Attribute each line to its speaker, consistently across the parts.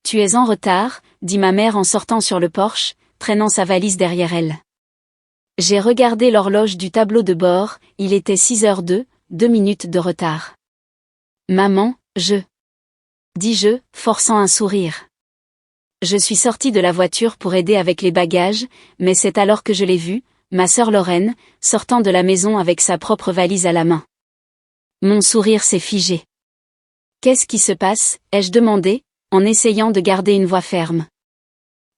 Speaker 1: Tu es en retard, dit ma mère en sortant sur le porche, traînant sa valise derrière elle. J'ai regardé l'horloge du tableau de bord, il était 6h02, 2 minutes de retard. Maman, dis-je, forçant un sourire. Je suis sortie de la voiture pour aider avec les bagages, mais c'est alors que je l'ai vue, ma sœur Lorraine, sortant de la maison avec sa propre valise à la main. Mon sourire s'est figé. Qu'est-ce qui se passe, ai-je demandé, en essayant de garder une voix ferme.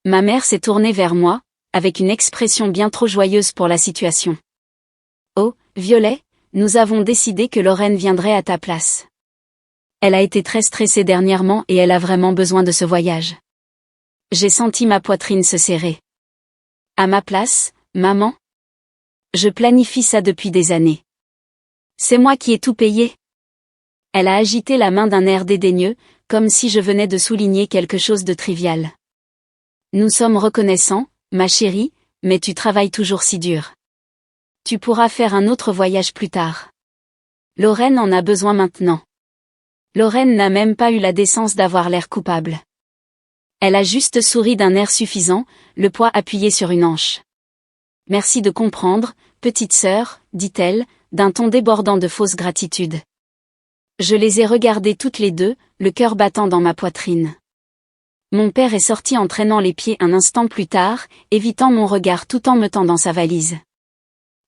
Speaker 1: Ma mère s'est tournée vers moi, avec une expression bien trop joyeuse pour la situation. Oh, Violet, nous avons décidé que Lorraine viendrait à ta place. Elle a été très stressée dernièrement et elle a vraiment besoin de ce voyage. J'ai senti ma poitrine se serrer. À ma place, maman? Je planifie ça depuis des années. C'est moi qui ai tout payé. Elle a agité la main d'un air dédaigneux, comme si je venais de souligner quelque chose de trivial. Nous sommes reconnaissants, ma chérie, mais tu travailles toujours si dur. Tu pourras faire un autre voyage plus tard. Lorraine en a besoin maintenant. Lorraine n'a même pas eu la décence d'avoir l'air coupable. Elle a juste souri d'un air suffisant, le poing appuyé sur une hanche. Merci de comprendre, petite sœur, dit-elle, d'un ton débordant de fausse gratitude. Je les ai regardées toutes les deux, le cœur battant dans ma poitrine. Mon père est sorti en traînant les pieds un instant plus tard, évitant mon regard tout en me tendant sa valise.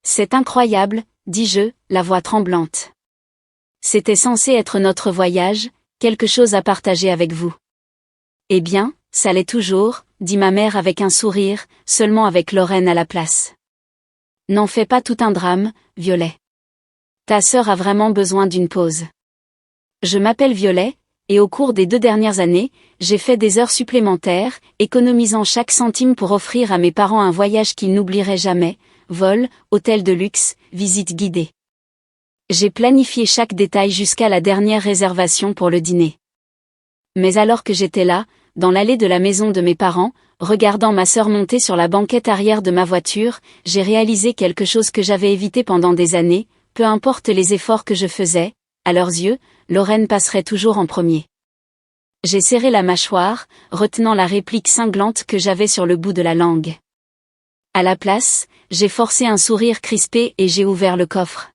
Speaker 1: C'est incroyable, dis-je, la voix tremblante. C'était censé être notre voyage, quelque chose à partager avec vous. Eh bien, ça l'est toujours, dit ma mère avec un sourire, seulement avec Lorraine à la place. N'en fais pas tout un drame, Violet. Ta sœur a vraiment besoin d'une pause. Je m'appelle Violet, et au cours des 2 dernières années, j'ai fait des heures supplémentaires, économisant chaque centime pour offrir à mes parents un voyage qu'ils n'oublieraient jamais, vol, hôtel de luxe, visite guidée. J'ai planifié chaque détail jusqu'à la dernière réservation pour le dîner. Mais alors que j'étais là, dans l'allée de la maison de mes parents, regardant ma sœur monter sur la banquette arrière de ma voiture, j'ai réalisé quelque chose que j'avais évité pendant des années, peu importe les efforts que je faisais, à leurs yeux, Lorraine passerait toujours en premier. J'ai serré la mâchoire, retenant la réplique cinglante que j'avais sur le bout de la langue. À la place, j'ai forcé un sourire crispé et j'ai ouvert le coffre.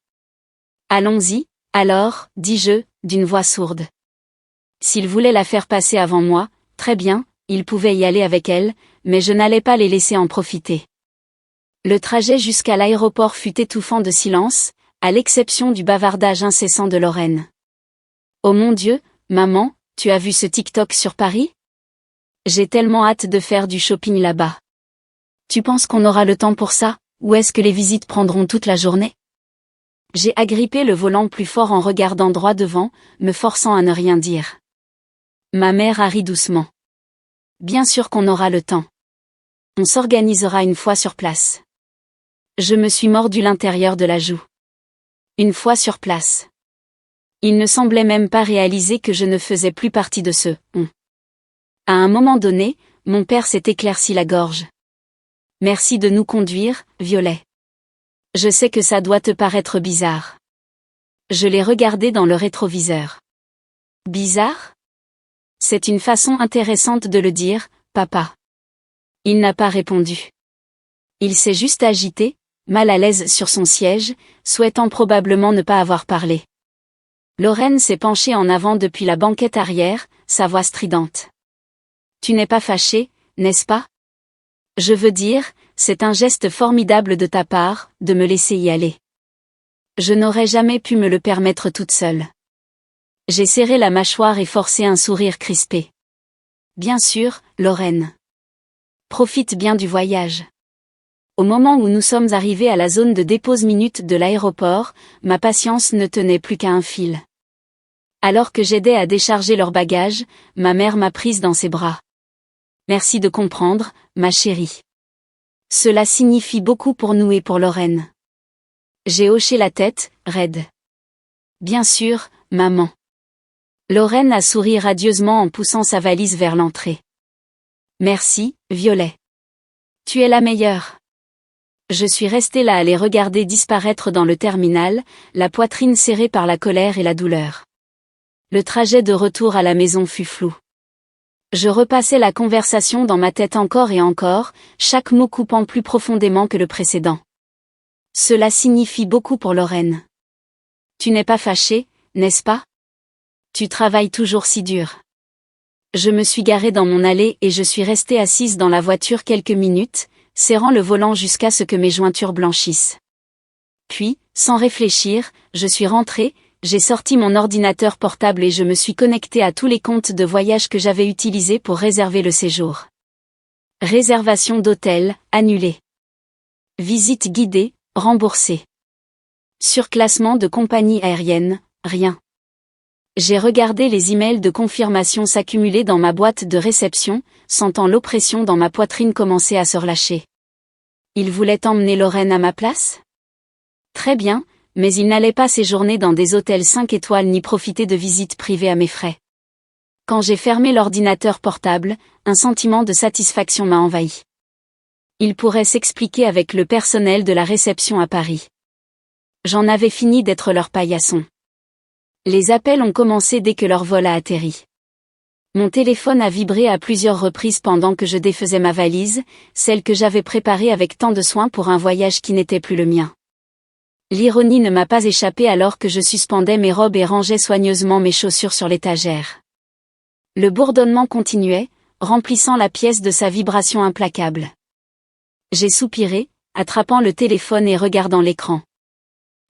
Speaker 1: Allons-y, alors, dis-je, d'une voix sourde. S'il voulait la faire passer avant moi, très bien, il pouvait y aller avec elle, mais je n'allais pas les laisser en profiter. Le trajet jusqu'à l'aéroport fut étouffant de silence, à l'exception du bavardage incessant de Lorraine. Oh mon Dieu, maman, tu as vu ce TikTok sur Paris? J'ai tellement hâte de faire du shopping là-bas. Tu penses qu'on aura le temps pour ça, ou est-ce que les visites prendront toute la journée? J'ai agrippé le volant plus fort en regardant droit devant, me forçant à ne rien dire. Ma mère a ri doucement. Bien sûr qu'on aura le temps. On s'organisera une fois sur place. Je me suis mordu l'intérieur de la joue. Une fois sur place. Il ne semblait même pas réaliser que je ne faisais plus partie de ce « on ». À un moment donné, mon père s'est éclairci la gorge. Merci de nous conduire, Violet. Je sais que ça doit te paraître bizarre. Je l'ai regardé dans le rétroviseur. Bizarre? C'est une façon intéressante de le dire, papa. Il n'a pas répondu. Il s'est juste agité, mal à l'aise sur son siège, souhaitant probablement ne pas avoir parlé. Lorraine s'est penchée en avant depuis la banquette arrière, sa voix stridente. Tu n'es pas fâché, n'est-ce pas? Je veux dire, c'est un geste formidable de ta part, de me laisser y aller. Je n'aurais jamais pu me le permettre toute seule. J'ai serré la mâchoire et forcé un sourire crispé. Bien sûr, Lorraine. Profite bien du voyage. Au moment où nous sommes arrivés à la zone de dépose minute de l'aéroport, ma patience ne tenait plus qu'à un fil. Alors que j'aidais à décharger leurs bagages, ma mère m'a prise dans ses bras. Merci de comprendre, ma chérie. Cela signifie beaucoup pour nous et pour Lorraine. J'ai hoché la tête, raide. Bien sûr, maman. Lorraine a souri radieusement en poussant sa valise vers l'entrée. Merci, Violet. Tu es la meilleure. Je suis restée là à les regarder disparaître dans le terminal, la poitrine serrée par la colère et la douleur. Le trajet de retour à la maison fut flou. Je repassais la conversation dans ma tête encore et encore, chaque mot coupant plus profondément que le précédent. Cela signifie beaucoup pour Lorraine. Tu n'es pas fâché, n'est-ce pas? Tu travailles toujours si dur. Je me suis garée dans mon allée et je suis restée assise dans la voiture quelques minutes, serrant le volant jusqu'à ce que mes jointures blanchissent. Puis, sans réfléchir, je suis rentrée, j'ai sorti mon ordinateur portable et je me suis connectée à tous les comptes de voyage que j'avais utilisés pour réserver le séjour. Réservation d'hôtel, annulée. Visite guidée, remboursée. Surclassement de compagnie aérienne, rien. J'ai regardé les emails de confirmation s'accumuler dans ma boîte de réception, sentant l'oppression dans ma poitrine commencer à se relâcher. Il voulait emmener Lorraine à ma place? Très bien, mais il n'allait pas séjourner dans des hôtels 5 étoiles ni profiter de visites privées à mes frais. Quand j'ai fermé l'ordinateur portable, un sentiment de satisfaction m'a envahi. Il pourrait s'expliquer avec le personnel de la réception à Paris. J'en avais fini d'être leur paillasson. Les appels ont commencé dès que leur vol a atterri. Mon téléphone a vibré à plusieurs reprises pendant que je défaisais ma valise, celle que j'avais préparée avec tant de soin pour un voyage qui n'était plus le mien. L'ironie ne m'a pas échappé alors que je suspendais mes robes et rangeais soigneusement mes chaussures sur l'étagère. Le bourdonnement continuait, remplissant la pièce de sa vibration implacable. J'ai soupiré, attrapant le téléphone et regardant l'écran.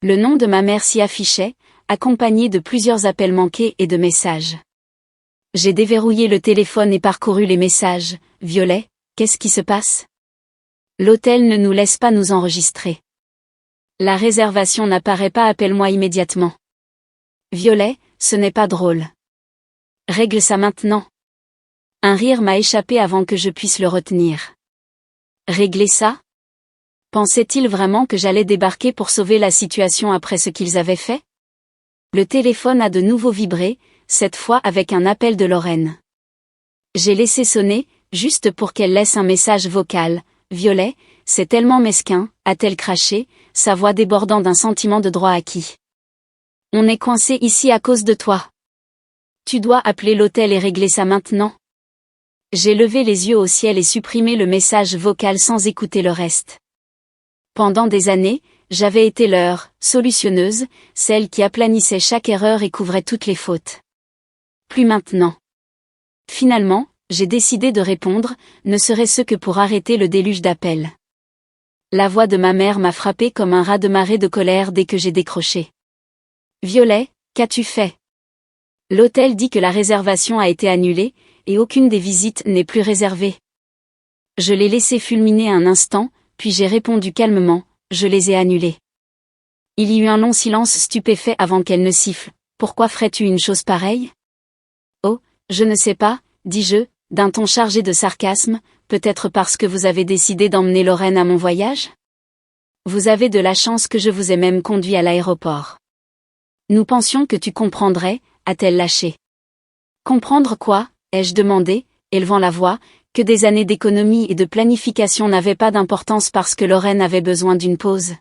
Speaker 1: Le nom de ma mère s'y affichait, accompagné de plusieurs appels manqués et de messages. J'ai déverrouillé le téléphone et parcouru les messages. Violet, qu'est-ce qui se passe? L'hôtel ne nous laisse pas nous enregistrer. La réservation n'apparaît pas, appelle-moi immédiatement. Violet, ce n'est pas drôle. Règle ça maintenant. Un rire m'a échappé avant que je puisse le retenir. Régler ça? Pensait-il vraiment que j'allais débarquer pour sauver la situation après ce qu'ils avaient fait? Le téléphone a de nouveau vibré, cette fois avec un appel de Lorraine. J'ai laissé sonner, juste pour qu'elle laisse un message vocal. Violet, c'est tellement mesquin, a-t-elle craché, sa voix débordant d'un sentiment de droit acquis. On est coincé ici à cause de toi. Tu dois appeler l'hôtel et régler ça maintenant. J'ai levé les yeux au ciel et supprimé le message vocal sans écouter le reste. Pendant des années, j'avais été leur solutionneuse, celle qui aplanissait chaque erreur et couvrait toutes les fautes. Plus maintenant. Finalement, j'ai décidé de répondre, ne serait-ce que pour arrêter le déluge d'appels. La voix de ma mère m'a frappé comme un raz-de-marée de colère dès que j'ai décroché. Violet, qu'as-tu fait? L'hôtel dit que la réservation a été annulée, et aucune des visites n'est plus réservée. Je l'ai laissé fulminer un instant, puis j'ai répondu calmement, je les ai annulées. Il y eut un long silence stupéfait avant qu'elle ne siffle. Pourquoi ferais-tu une chose pareille? Oh, je ne sais pas, dis-je, d'un ton chargé de sarcasme, peut-être parce que vous avez décidé d'emmener Lorraine à mon voyage? Vous avez de la chance que je vous ai même conduit à l'aéroport. Nous pensions que tu comprendrais, a-t-elle lâché. Comprendre quoi? Ai-je demandé, élevant la voix, que des années d'économie et de planification n'avaient pas d'importance parce que Lorraine avait besoin d'une pause.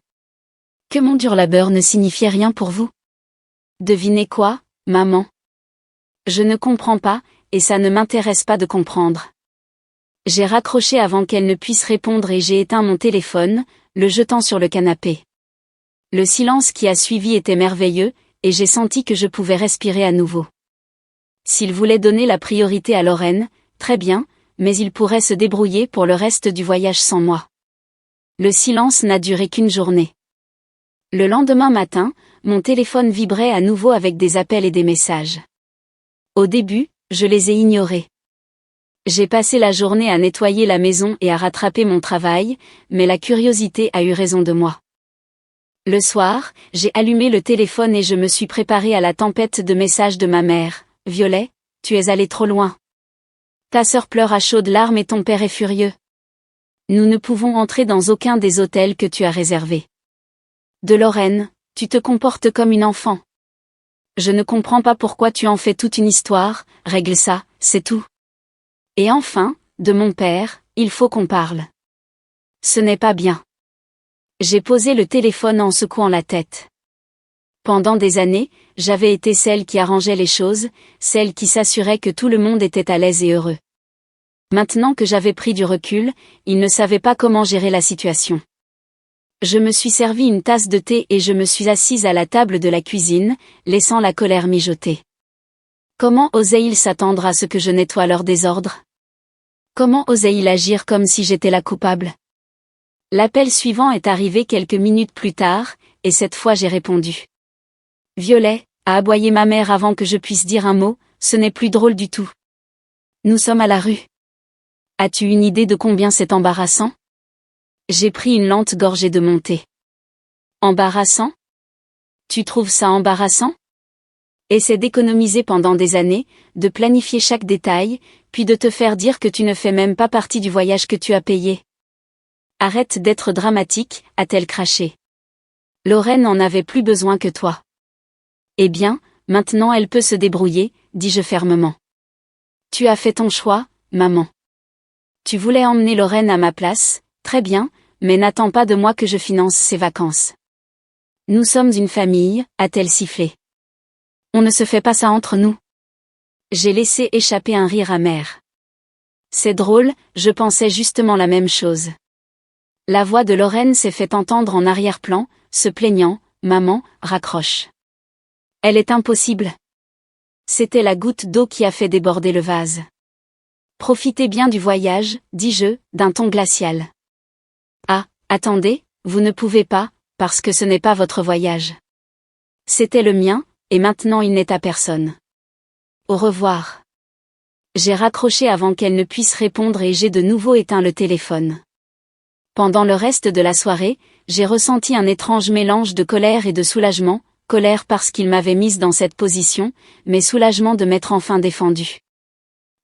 Speaker 1: Que mon dur labeur ne signifiait rien pour vous? Devinez quoi, maman? Je ne comprends pas, et ça ne m'intéresse pas de comprendre. J'ai raccroché avant qu'elle ne puisse répondre et j'ai éteint mon téléphone, le jetant sur le canapé. Le silence qui a suivi était merveilleux, et j'ai senti que je pouvais respirer à nouveau. S'il voulait donner la priorité à Lorraine, très bien, mais il pourrait se débrouiller pour le reste du voyage sans moi. Le silence n'a duré qu'une journée. Le lendemain matin, mon téléphone vibrait à nouveau avec des appels et des messages. Au début, je les ai ignorés. J'ai passé la journée à nettoyer la maison et à rattraper mon travail, mais la curiosité a eu raison de moi. Le soir, j'ai allumé le téléphone et je me suis préparée à la tempête de messages de ma mère. Violet, tu es allée trop loin. Ta sœur pleure à chaudes larmes et ton père est furieux. Nous ne pouvons entrer dans aucun des hôtels que tu as réservés. De Lorraine, tu te comportes comme une enfant. Je ne comprends pas pourquoi tu en fais toute une histoire, règle ça, c'est tout. Et enfin, de mon père, il faut qu'on parle. Ce n'est pas bien. J'ai posé le téléphone en secouant la tête. Pendant des années, j'avais été celle qui arrangeait les choses, celle qui s'assurait que tout le monde était à l'aise et heureux. Maintenant que j'avais pris du recul, il ne savait pas comment gérer la situation. Je me suis servi une tasse de thé et je me suis assise à la table de la cuisine, laissant la colère mijoter. Comment osait-il s'attendre à ce que je nettoie leur désordre? Comment osait-il agir comme si j'étais la coupable? L'appel suivant est arrivé quelques minutes plus tard, et cette fois j'ai répondu. Violet, a aboyé ma mère avant que je puisse dire un mot, ce n'est plus drôle du tout. Nous sommes à la rue. As-tu une idée de combien c'est embarrassant? J'ai pris une lente gorgée de mon thé. Embarrassant? Tu trouves ça embarrassant? Essaie d'économiser pendant des années, de planifier chaque détail, puis de te faire dire que tu ne fais même pas partie du voyage que tu as payé. Arrête d'être dramatique, a-t-elle craché. Lorraine n'en avait plus besoin que toi. Eh bien, maintenant elle peut se débrouiller, dis-je fermement. Tu as fait ton choix, maman. Tu voulais emmener Lorraine à ma place, très bien, mais n'attends pas de moi que je finance ses vacances. Nous sommes une famille, a-t-elle sifflé. On ne se fait pas ça entre nous. J'ai laissé échapper un rire amer. C'est drôle, je pensais justement la même chose. La voix de Lorraine s'est fait entendre en arrière-plan, se plaignant, maman, raccroche. Elle est impossible. C'était la goutte d'eau qui a fait déborder le vase. Profitez bien du voyage, dis-je, d'un ton glacial. Ah, attendez, vous ne pouvez pas, parce que ce n'est pas votre voyage. C'était le mien, et maintenant il n'est à personne. Au revoir. J'ai raccroché avant qu'elle ne puisse répondre et j'ai de nouveau éteint le téléphone. Pendant le reste de la soirée, j'ai ressenti un étrange mélange de colère et de soulagement, colère parce qu'il m'avait mise dans cette position, mais soulagement de m'être enfin défendu.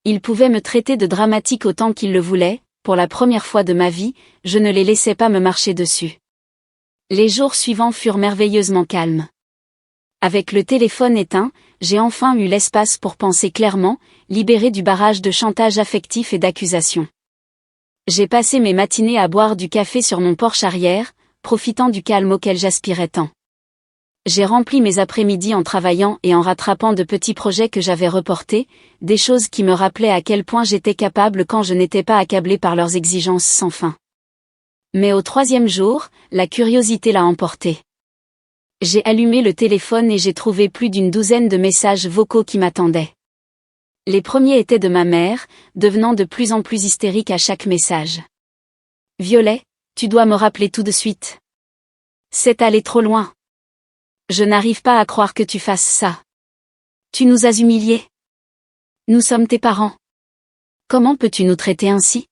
Speaker 1: Il pouvait me traiter de dramatique autant qu'il le voulait, pour la première fois de ma vie, je ne les laissais pas me marcher dessus. Les jours suivants furent merveilleusement calmes. Avec le téléphone éteint, j'ai enfin eu l'espace pour penser clairement, libéré du barrage de chantage affectif et d'accusations. J'ai passé mes matinées à boire du café sur mon porche arrière, profitant du calme auquel j'aspirais tant. J'ai rempli mes après-midi en travaillant et en rattrapant de petits projets que j'avais reportés, des choses qui me rappelaient à quel point j'étais capable quand je n'étais pas accablé par leurs exigences sans fin. Mais au 3e jour, la curiosité l'a emporté. J'ai allumé le téléphone et j'ai trouvé plus d'une douzaine de messages vocaux qui m'attendaient. Les premiers étaient de ma mère, devenant de plus en plus hystérique à chaque message. Violet, tu dois me rappeler tout de suite. C'est allé trop loin. Je n'arrive pas à croire que tu fasses ça. Tu nous as humiliés. Nous sommes tes parents. Comment peux-tu nous traiter ainsi?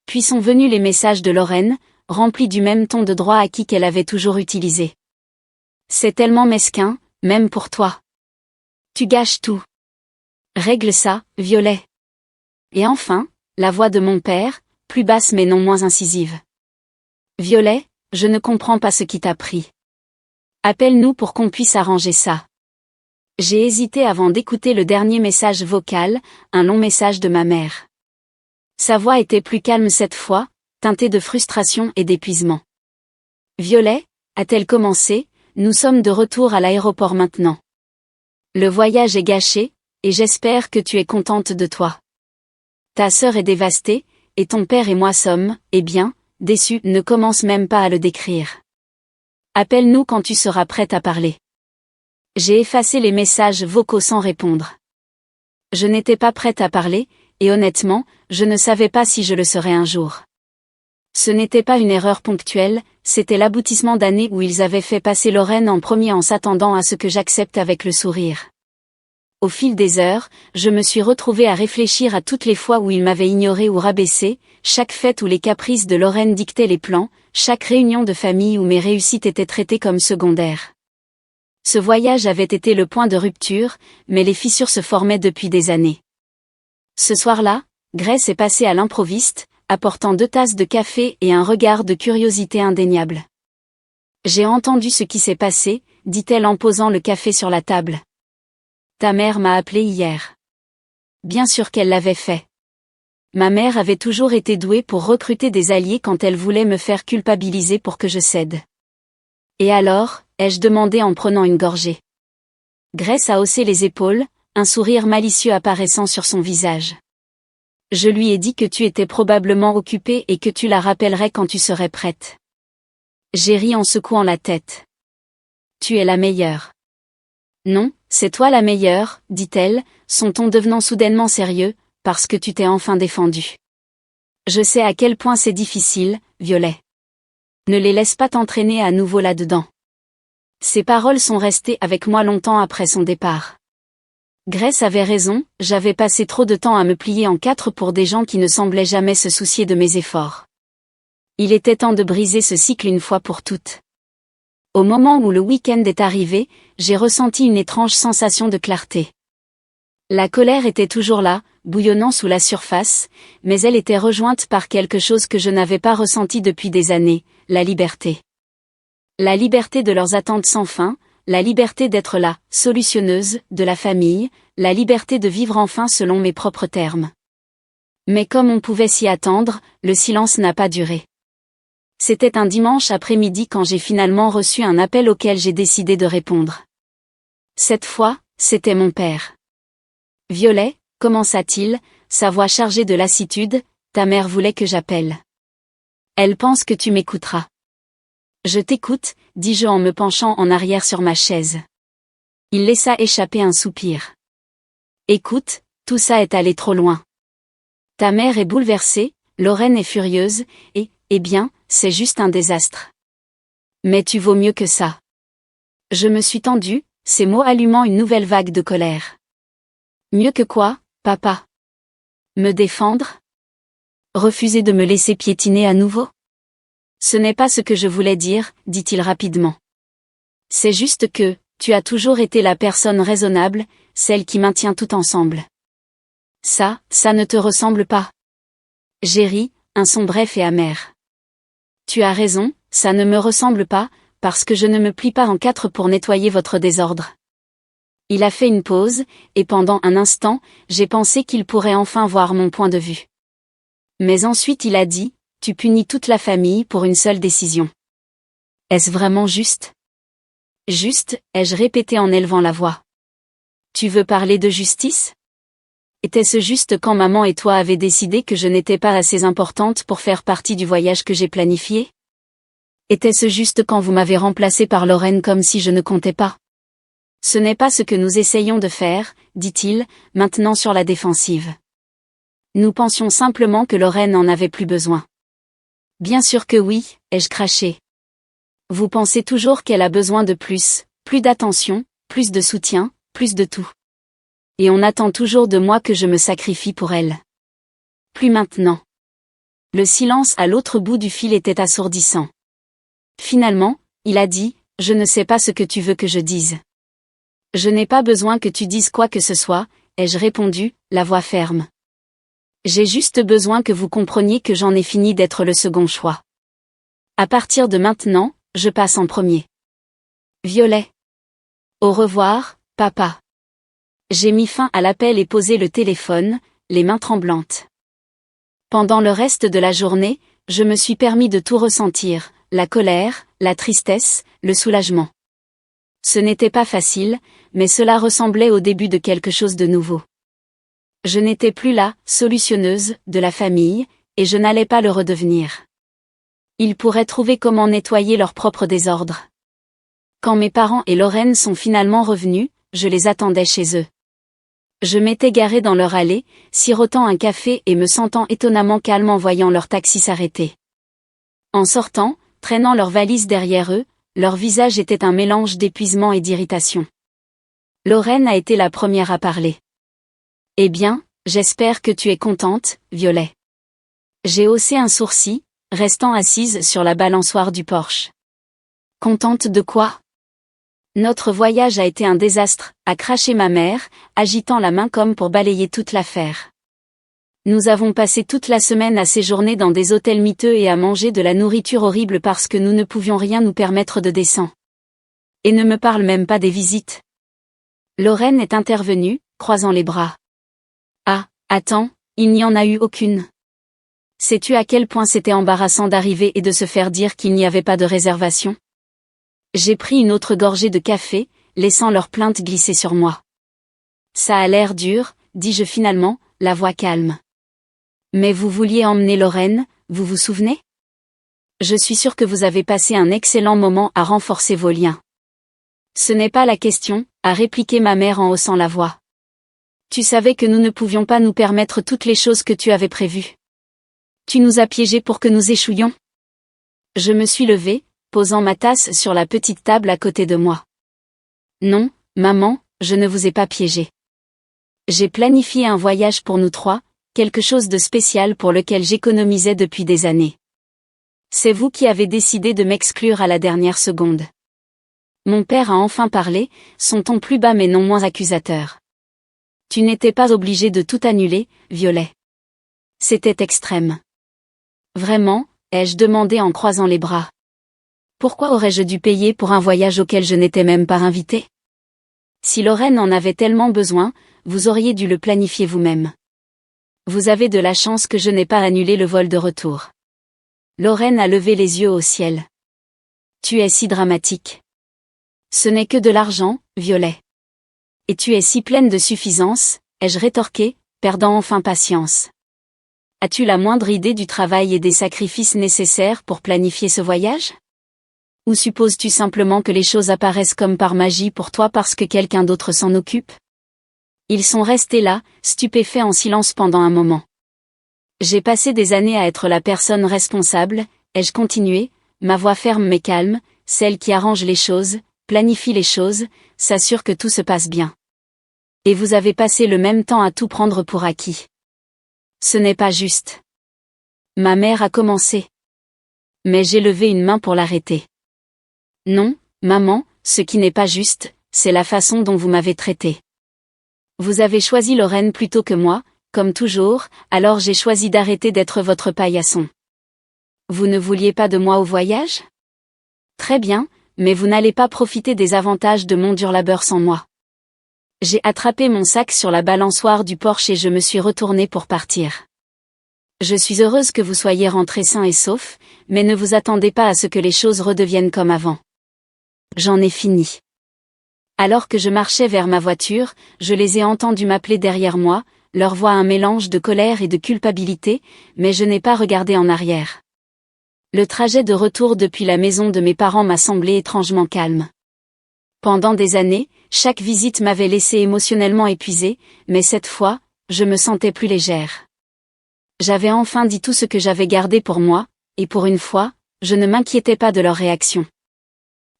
Speaker 1: Puis sont venus les messages de Lorraine, remplis du même ton de droit acquis qu'elle avait toujours utilisé. C'est tellement mesquin, même pour toi. Tu gâches tout. Règle ça, Violet. Et enfin, la voix de mon père, plus basse mais non moins incisive. Violet, je ne comprends pas ce qui t'a pris. Appelle-nous pour qu'on puisse arranger ça. J'ai hésité avant d'écouter le dernier message vocal, un long message de ma mère. Sa voix était plus calme cette fois, teintée de frustration et d'épuisement. Violet, a-t-elle commencé, nous sommes de retour à l'aéroport maintenant. Le voyage est gâché, et j'espère que tu es contente de toi. Ta sœur est dévastée, et ton père et moi sommes, eh bien, déçus, ne commence même pas à le décrire. Appelle-nous quand tu seras prête à parler. J'ai effacé les messages vocaux sans répondre. Je n'étais pas prête à parler, et honnêtement, je ne savais pas si je le serais un jour. Ce n'était pas une erreur ponctuelle, c'était l'aboutissement d'années où ils avaient fait passer Lorraine en premier en s'attendant à ce que j'accepte avec le sourire. Au fil des heures, je me suis retrouvée à réfléchir à toutes les fois où ils m'avaient ignoré ou rabaissé, chaque fête où les caprices de Lorraine dictaient les plans, chaque réunion de famille où mes réussites étaient traitées comme secondaires. Ce voyage avait été le point de rupture, mais les fissures se formaient depuis des années. Ce soir-là, Grace est passée à l'improviste, apportant 2 tasses de café et un regard de curiosité indéniable. J'ai entendu ce qui s'est passé, dit-elle en posant le café sur la table. Ta mère m'a appelé hier. Bien sûr qu'elle l'avait fait. Ma mère avait toujours été douée pour recruter des alliés quand elle voulait me faire culpabiliser pour que je cède. Et alors, ai-je demandé en prenant une gorgée. Grace a haussé les épaules, un sourire malicieux apparaissant sur son visage. Je lui ai dit que tu étais probablement occupée et que tu la rappellerais quand tu serais prête. J'ai ri en secouant la tête. Tu es la meilleure. Non, c'est toi la meilleure, dit-elle, son ton devenant soudainement sérieux, parce que tu t'es enfin défendue. Je sais à quel point c'est difficile, Violet. Ne les laisse pas t'entraîner à nouveau là-dedans. Ces paroles sont restées avec moi longtemps après son départ. Grace avait raison, j'avais passé trop de temps à me plier en quatre pour des gens qui ne semblaient jamais se soucier de mes efforts. Il était temps de briser ce cycle une fois pour toutes. Au moment où le week-end est arrivé, j'ai ressenti une étrange sensation de clarté. La colère était toujours là, bouillonnant sous la surface, mais elle était rejointe par quelque chose que je n'avais pas ressenti depuis des années, la liberté. La liberté de leurs attentes sans fin, la liberté d'être la solutionneuse de la famille, la liberté de vivre enfin selon mes propres termes. Mais comme on pouvait s'y attendre, le silence n'a pas duré. C'était un dimanche après-midi quand j'ai finalement reçu un appel auquel j'ai décidé de répondre. Cette fois, c'était mon père. « Violet », commença-t-il, sa voix chargée de lassitude, « ta mère voulait que j'appelle. Elle pense que tu m'écouteras. » « Je t'écoute, » dis-je en me penchant en arrière sur ma chaise. Il laissa échapper un soupir. « Écoute, tout ça est allé trop loin. Ta mère est bouleversée, Lorraine est furieuse, et, eh bien, c'est juste un désastre. Mais tu vaux mieux que ça. » Je me suis tendue, ces mots allumant une nouvelle vague de colère. « Mieux que quoi, papa? Me défendre? Refuser de me laisser piétiner à nouveau? Ce n'est pas ce que je voulais dire, dit-il rapidement. C'est juste que, tu as toujours été la personne raisonnable, celle qui maintient tout ensemble. Ça ne te ressemble pas. J'ai ri, un son bref et amer. Tu as raison, ça ne me ressemble pas, parce que je ne me plie pas en quatre pour nettoyer votre désordre. Il a fait une pause, et pendant un instant, j'ai pensé qu'il pourrait enfin voir mon point de vue. Mais ensuite il a dit, tu punis toute la famille pour une seule décision. Est-ce vraiment juste? Juste, ai-je répété en élevant la voix. Tu veux parler de justice? Était-ce juste quand maman et toi avez décidé que je n'étais pas assez importante pour faire partie du voyage que j'ai planifié? Était-ce juste quand vous m'avez remplacée par Lorraine comme si je ne comptais pas? Ce n'est pas ce que nous essayons de faire, dit-il, maintenant sur la défensive. Nous pensions simplement que Lorraine en avait plus besoin. Bien sûr que oui, ai-je craché. Vous pensez toujours qu'elle a besoin de plus d'attention, plus de soutien, plus de tout. Et on attend toujours de moi que je me sacrifie pour elle. Plus maintenant. Le silence à l'autre bout du fil était assourdissant. Finalement, il a dit, je ne sais pas ce que tu veux que je dise. Je n'ai pas besoin que tu dises quoi que ce soit, ai-je répondu, la voix ferme. J'ai juste besoin que vous compreniez que j'en ai fini d'être le second choix. À partir de maintenant, je passe en premier. Violet. Au revoir, papa. J'ai mis fin à l'appel et posé le téléphone, les mains tremblantes. Pendant le reste de la journée, je me suis permis de tout ressentir, la colère, la tristesse, le soulagement. Ce n'était pas facile, mais cela ressemblait au début de quelque chose de nouveau. Je n'étais plus la solutionneuse de la famille, et je n'allais pas le redevenir. Ils pourraient trouver comment nettoyer leur propre désordre. Quand mes parents et Lorraine sont finalement revenus, je les attendais chez eux. Je m'étais garée dans leur allée, sirotant un café et me sentant étonnamment calme en voyant leur taxi s'arrêter. En sortant, traînant leurs valises derrière eux, leur visage était un mélange d'épuisement et d'irritation. Lorraine a été la première à parler. Eh bien, j'espère que tu es contente, Violet. J'ai haussé un sourcil, restant assise sur la balançoire du porche. Contente de quoi? Notre voyage a été un désastre, a craché ma mère, agitant la main comme pour balayer toute l'affaire. Nous avons passé toute la semaine à séjourner dans des hôtels miteux et à manger de la nourriture horrible parce que nous ne pouvions rien nous permettre de décent. Et ne me parle même pas des visites. Lorraine est intervenue, croisant les bras. Ah, attends, il n'y en a eu aucune. Sais-tu à quel point c'était embarrassant d'arriver et de se faire dire qu'il n'y avait pas de réservation? J'ai pris une autre gorgée de café, laissant leur plainte glisser sur moi. Ça a l'air dur, dis-je finalement, la voix calme. Mais vous vouliez emmener Lorraine, vous vous souvenez? Je suis sûre que vous avez passé un excellent moment à renforcer vos liens. Ce n'est pas la question, a répliqué ma mère en haussant la voix. Tu savais que nous ne pouvions pas nous permettre toutes les choses que tu avais prévues. Tu nous as piégés pour que nous échouions. Je me suis levée, posant ma tasse sur la petite table à côté de moi. Non, maman, je ne vous ai pas piégé. J'ai planifié un voyage pour nous trois, quelque chose de spécial pour lequel j'économisais depuis des années. C'est vous qui avez décidé de m'exclure à la dernière seconde. Mon père a enfin parlé, son ton plus bas mais non moins accusateur. Tu n'étais pas obligé de tout annuler, Violet. C'était extrême. Vraiment, ai-je demandé en croisant les bras. Pourquoi aurais-je dû payer pour un voyage auquel je n'étais même pas invitée? Si Lorraine en avait tellement besoin, vous auriez dû le planifier vous-même. Vous avez de la chance que je n'ai pas annulé le vol de retour. Lorraine a levé les yeux au ciel. Tu es si dramatique. Ce n'est que de l'argent, Violet. Et tu es si pleine de suffisance, ai-je rétorqué, perdant enfin patience. As-tu la moindre idée du travail et des sacrifices nécessaires pour planifier ce voyage? Ou supposes-tu simplement que les choses apparaissent comme par magie pour toi parce que quelqu'un d'autre s'en occupe? Ils sont restés là, stupéfaits en silence pendant un moment. J'ai passé des années à être la personne responsable, ai-je continué, ma voix ferme mais calme, celle qui arrange les choses, planifie les choses, s'assure que tout se passe bien. Et vous avez passé le même temps à tout prendre pour acquis. Ce n'est pas juste. Ma mère a commencé. Mais j'ai levé une main pour l'arrêter. Non, maman, ce qui n'est pas juste, c'est la façon dont vous m'avez traité. Vous avez choisi Lorraine plutôt que moi, comme toujours, alors j'ai choisi d'arrêter d'être votre paillasson. Vous ne vouliez pas de moi au voyage? Très bien, mais vous n'allez pas profiter des avantages de mon dur labeur sans moi. J'ai attrapé mon sac sur la balançoire du porche et je me suis retournée pour partir. Je suis heureuse que vous soyez rentrés sains et saufs, mais ne vous attendez pas à ce que les choses redeviennent comme avant. J'en ai fini. Alors que je marchais vers ma voiture, je les ai entendus m'appeler derrière moi, leur voix un mélange de colère et de culpabilité, mais je n'ai pas regardé en arrière. Le trajet de retour depuis la maison de mes parents m'a semblé étrangement calme. Pendant des années, chaque visite m'avait laissé émotionnellement épuisée, mais cette fois, je me sentais plus légère. J'avais enfin dit tout ce que j'avais gardé pour moi, et pour une fois, je ne m'inquiétais pas de leur réaction.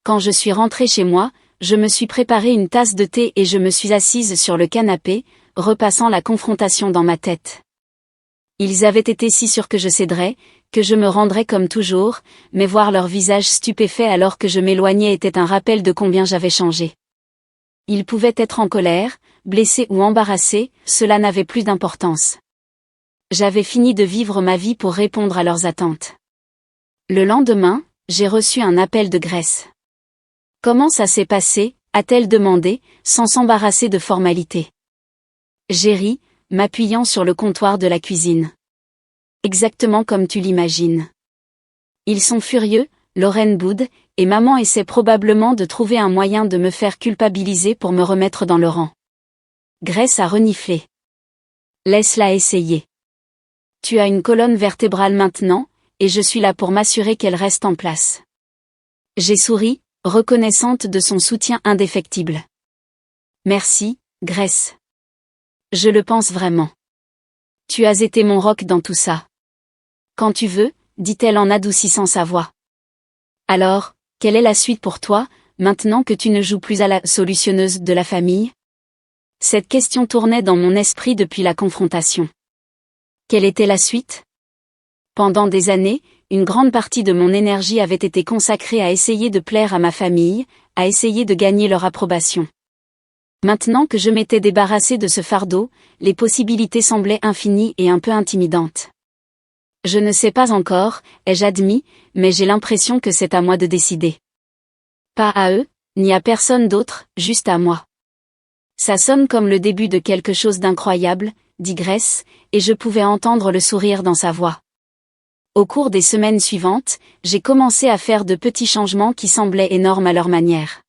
Speaker 1: Quand je suis rentrée chez moi, je me suis préparé une tasse de thé et je me suis assise sur le canapé, repassant la confrontation dans ma tête. Ils avaient été si sûrs que je céderais, que je me rendrais comme toujours, mais voir leur visage stupéfait alors que je m'éloignais était un rappel de combien j'avais changé. Ils pouvaient être en colère, blessés ou embarrassés, cela n'avait plus d'importance. J'avais fini de vivre ma vie pour répondre à leurs attentes. Le lendemain, j'ai reçu un appel de Grace. Comment ça s'est passé, a-t-elle demandé, sans s'embarrasser de formalités. J'ai ri, m'appuyant sur le comptoir de la cuisine. Exactement comme tu l'imagines. Ils sont furieux, Lorraine boude, et maman essaie probablement de trouver un moyen de me faire culpabiliser pour me remettre dans le rang. Grace a reniflé. Laisse-la essayer. Tu as une colonne vertébrale maintenant, et je suis là pour m'assurer qu'elle reste en place. J'ai souri, reconnaissante de son soutien indéfectible. Merci, Grace. Je le pense vraiment. Tu as été mon roc dans tout ça. Quand tu veux, dit-elle en adoucissant sa voix. Alors, quelle est la suite pour toi, maintenant que tu ne joues plus à la solutionneuse de la famille? Cette question tournait dans mon esprit depuis la confrontation. Quelle était la suite? Pendant des années, une grande partie de mon énergie avait été consacrée à essayer de plaire à ma famille, à essayer de gagner leur approbation. Maintenant que je m'étais débarrassée de ce fardeau, les possibilités semblaient infinies et un peu intimidantes. Je ne sais pas encore, ai-je admis, mais j'ai l'impression que c'est à moi de décider. Pas à eux, ni à personne d'autre, juste à moi. Ça sonne comme le début de quelque chose d'incroyable, dit Grace, et je pouvais entendre le sourire dans sa voix. Au cours des semaines suivantes, j'ai commencé à faire de petits changements qui semblaient énormes à leur manière.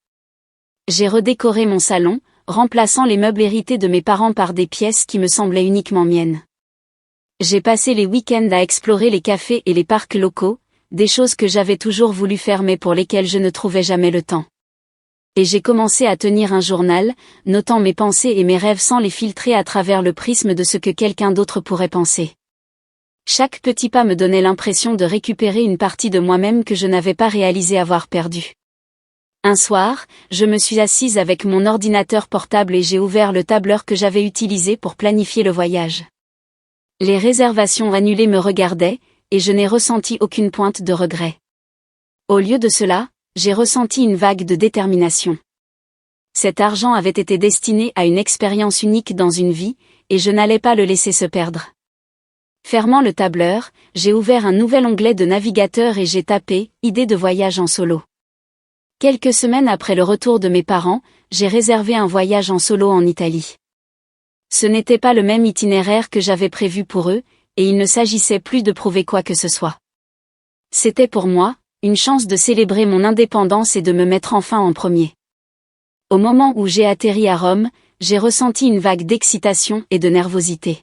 Speaker 1: J'ai redécoré mon salon, remplaçant les meubles hérités de mes parents par des pièces qui me semblaient uniquement miennes. J'ai passé les week-ends à explorer les cafés et les parcs locaux, des choses que j'avais toujours voulu faire mais pour lesquelles je ne trouvais jamais le temps. Et j'ai commencé à tenir un journal, notant mes pensées et mes rêves sans les filtrer à travers le prisme de ce que quelqu'un d'autre pourrait penser. Chaque petit pas me donnait l'impression de récupérer une partie de moi-même que je n'avais pas réalisé avoir perdue. Un soir, je me suis assise avec mon ordinateur portable et j'ai ouvert le tableur que j'avais utilisé pour planifier le voyage. Les réservations annulées me regardaient, et je n'ai ressenti aucune pointe de regret. Au lieu de cela, j'ai ressenti une vague de détermination. Cet argent avait été destiné à une expérience unique dans une vie, et je n'allais pas le laisser se perdre. Fermant le tableur, j'ai ouvert un nouvel onglet de navigateur et j'ai tapé « Idée de voyage en solo ». Quelques semaines après le retour de mes parents, j'ai réservé un voyage en solo en Italie. Ce n'était pas le même itinéraire que j'avais prévu pour eux, et il ne s'agissait plus de prouver quoi que ce soit. C'était pour moi une chance de célébrer mon indépendance et de me mettre enfin en premier. Au moment où j'ai atterri à Rome, j'ai ressenti une vague d'excitation et de nervosité.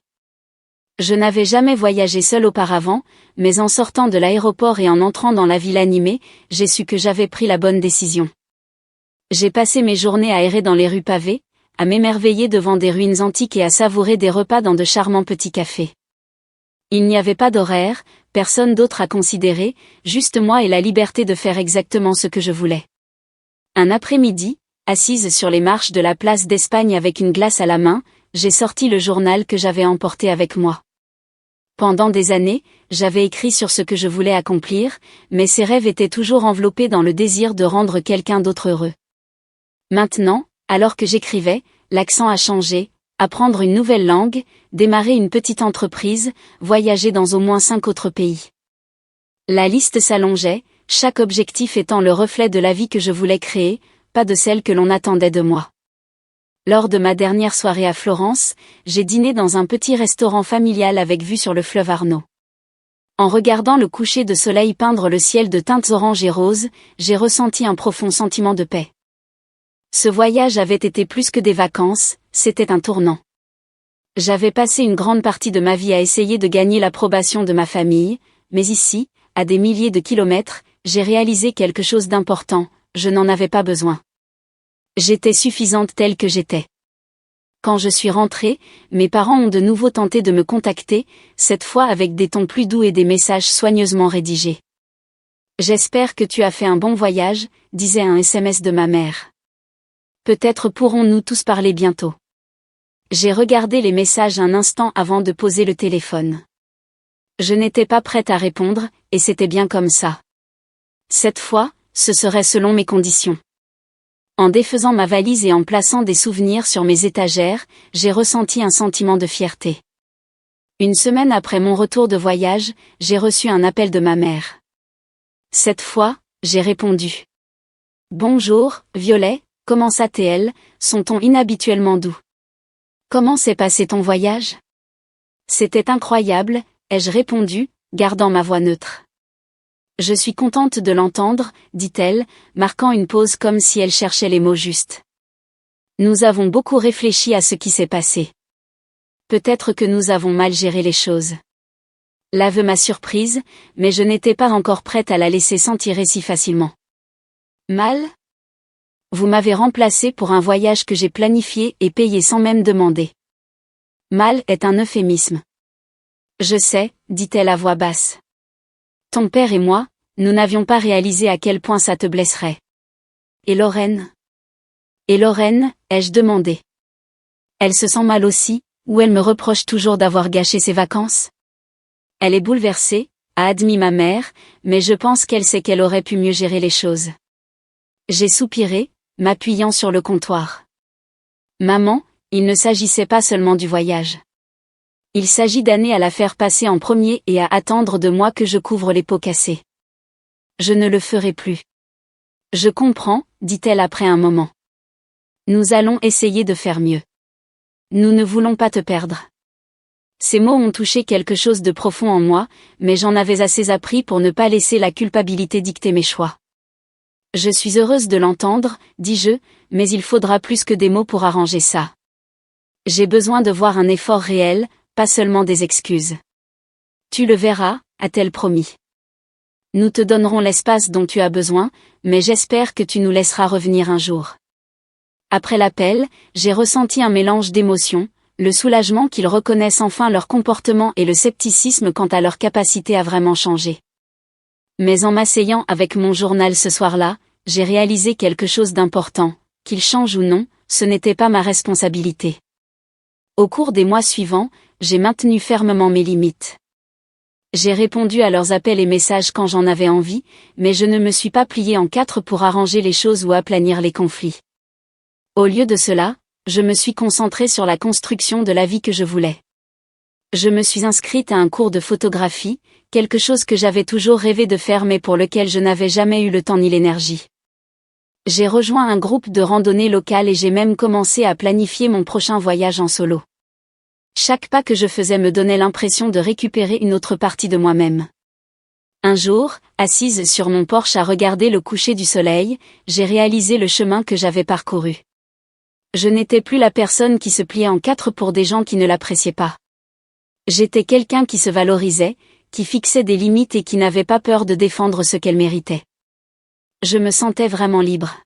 Speaker 1: Je n'avais jamais voyagé seul auparavant, mais en sortant de l'aéroport et en entrant dans la ville animée, j'ai su que j'avais pris la bonne décision. J'ai passé mes journées à errer dans les rues pavées, à m'émerveiller devant des ruines antiques et à savourer des repas dans de charmants petits cafés. Il n'y avait pas d'horaire, personne d'autre à considérer, juste moi et la liberté de faire exactement ce que je voulais. Un après-midi, assise sur les marches de la place d'Espagne avec une glace à la main, j'ai sorti le journal que j'avais emporté avec moi. Pendant des années, j'avais écrit sur ce que je voulais accomplir, mais ces rêves étaient toujours enveloppés dans le désir de rendre quelqu'un d'autre heureux. Maintenant, alors que j'écrivais, l'accent a changé, apprendre une nouvelle langue, démarrer une petite entreprise, voyager dans au moins 5 autres pays. La liste s'allongeait, chaque objectif étant le reflet de la vie que je voulais créer, pas de celle que l'on attendait de moi. Lors de ma dernière soirée à Florence, j'ai dîné dans un petit restaurant familial avec vue sur le fleuve Arno. En regardant le coucher de soleil peindre le ciel de teintes orange et roses, j'ai ressenti un profond sentiment de paix. Ce voyage avait été plus que des vacances, c'était un tournant. J'avais passé une grande partie de ma vie à essayer de gagner l'approbation de ma famille, mais ici, à des milliers de kilomètres, j'ai réalisé quelque chose d'important, je n'en avais pas besoin. J'étais suffisante telle que j'étais. Quand je suis rentrée, mes parents ont de nouveau tenté de me contacter, cette fois avec des tons plus doux et des messages soigneusement rédigés. « J'espère que tu as fait un bon voyage », disait un SMS de ma mère. « Peut-être pourrons-nous tous parler bientôt. » J'ai regardé les messages un instant avant de poser le téléphone. Je n'étais pas prête à répondre, et c'était bien comme ça. Cette fois, ce serait selon mes conditions. En défaisant ma valise et en plaçant des souvenirs sur mes étagères, j'ai ressenti un sentiment de fierté. Une semaine après mon retour de voyage, j'ai reçu un appel de ma mère. Cette fois, j'ai répondu. « Bonjour, Violet, comment ça t'est-elle » son ton inhabituellement doux. « Comment s'est passé ton voyage ?» C'était incroyable, ai-je répondu, gardant ma voix neutre. « Je suis contente de l'entendre, » dit-elle, marquant une pause comme si elle cherchait les mots justes. Nous avons beaucoup réfléchi à ce qui s'est passé. Peut-être que nous avons mal géré les choses. L'aveu m'a surprise, mais je n'étais pas encore prête à la laisser s'en tirer si facilement. Mal ? Vous m'avez remplacé pour un voyage que j'ai planifié et payé sans même demander. Mal est un euphémisme. Je sais, dit-elle à voix basse. Ton père et moi, nous n'avions pas réalisé à quel point ça te blesserait. Et Lorraine ? Et Lorraine, ai-je demandé. Elle se sent mal aussi, ou elle me reproche toujours d'avoir gâché ses vacances ? Elle est bouleversée, a admis ma mère, mais je pense qu'elle sait qu'elle aurait pu mieux gérer les choses. J'ai soupiré, m'appuyant sur le comptoir. Maman, il ne s'agissait pas seulement du voyage. Il s'agit d'années à la faire passer en premier et à attendre de moi que je couvre les pots cassés. Je ne le ferai plus. Je comprends, dit-elle après un moment. Nous allons essayer de faire mieux. Nous ne voulons pas te perdre. Ces mots ont touché quelque chose de profond en moi, mais j'en avais assez appris pour ne pas laisser la culpabilité dicter mes choix. Je suis heureuse de l'entendre, dis-je, mais il faudra plus que des mots pour arranger ça. J'ai besoin de voir un effort réel, pas seulement des excuses. Tu le verras, a-t-elle promis. Nous te donnerons l'espace dont tu as besoin, mais j'espère que tu nous laisseras revenir un jour. Après l'appel, j'ai ressenti un mélange d'émotions, le soulagement qu'ils reconnaissent enfin leur comportement et le scepticisme quant à leur capacité à vraiment changer. Mais en m'asseyant avec mon journal ce soir-là, j'ai réalisé quelque chose d'important, qu'ils changent ou non, ce n'était pas ma responsabilité. Au cours des mois suivants, j'ai maintenu fermement mes limites. J'ai répondu à leurs appels et messages quand j'en avais envie, mais je ne me suis pas pliée en quatre pour arranger les choses ou aplanir les conflits. Au lieu de cela, je me suis concentrée sur la construction de la vie que je voulais. Je me suis inscrite à un cours de photographie, quelque chose que j'avais toujours rêvé de faire mais pour lequel je n'avais jamais eu le temps ni l'énergie. J'ai rejoint un groupe de randonnée locale et j'ai même commencé à planifier mon prochain voyage en solo. Chaque pas que je faisais me donnait l'impression de récupérer une autre partie de moi-même. Un jour, assise sur mon porche à regarder le coucher du soleil, j'ai réalisé le chemin que j'avais parcouru. Je n'étais plus la personne qui se pliait en quatre pour des gens qui ne l'appréciaient pas. J'étais quelqu'un qui se valorisait, qui fixait des limites et qui n'avait pas peur de défendre ce qu'elle méritait. Je me sentais vraiment libre.